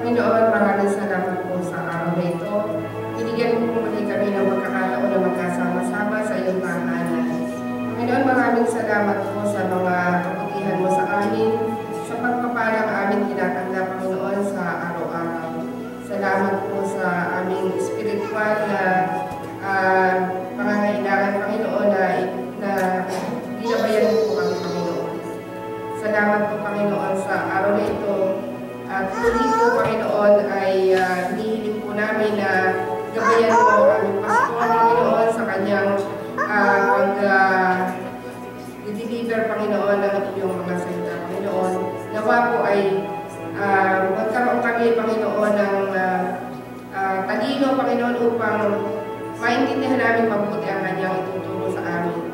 Panginoon, maraming salamat po sa araw na ito. Binigyan mo po muli kami ng magkakataon na magkasama-sama sa iyong tahanan. Panginoon, maraming salamat po sa mga kabutihan mo sa amin, sa pagpapalang amin tinatanggap, Panginoon, sa araw-araw. Salamat po sa aming spiritual na pangangailangan, Panginoon, na ginabayan po kami, Panginoon. Salamat po, Panginoon, sa araw na ito. At muli po, Panginoon, ay hinihiling po namin na gabayan mo ang aming pastor, Panginoon, sa kanyang pag-deliver, Panginoon, ng iyong mga salita, Panginoon. Nawa po ay magkaroon kami, Panginoon, ng talino, Panginoon, upang maintindihan namin mabuti ang kanyang ituturo sa amin.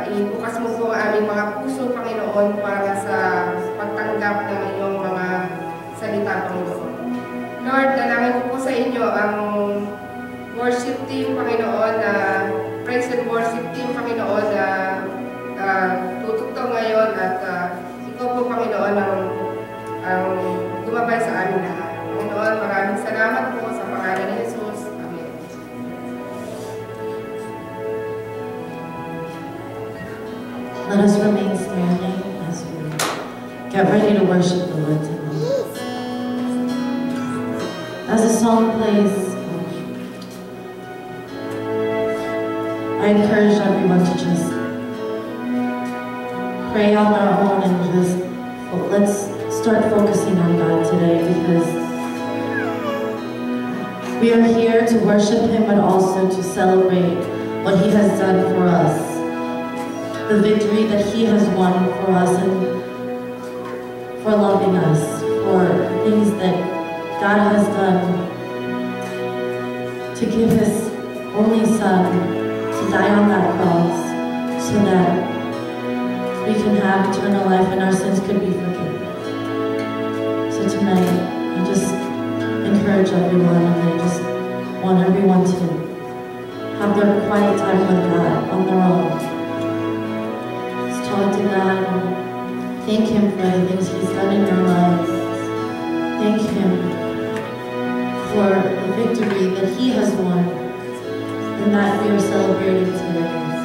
Ibukas mo po ang aming mga puso, Panginoon, para sa pagtanggap ng iyong mga salita, Panginoon. Lord, dalangin ko po sa inyo ang worship team, Panginoon, na praise and worship team, Panginoon, na tutugtog ngayon at ikaw po, Panginoon, ang gumabay sa amin lahat. Panginoon, maraming salamat po sa pangalan ni Jesus. Amen. Let us remain standing as we get ready to worship the Lord tonight. As the song plays, I encourage everyone to just pray on their own and just let's start focusing on God today, because we are here to worship Him but also to celebrate what He has done for us, the victory that He has won for us, and for loving us, for things that God has done to give His only Son to die on that cross so that we can have eternal life and our sins could be forgiven. So tonight, I just encourage everyone, and I just want everyone to have their quiet time with God on their own. Just talk to God and thank Him for the things He's done in your lives. Thank Him for the victory that He has won and that we are celebrating today.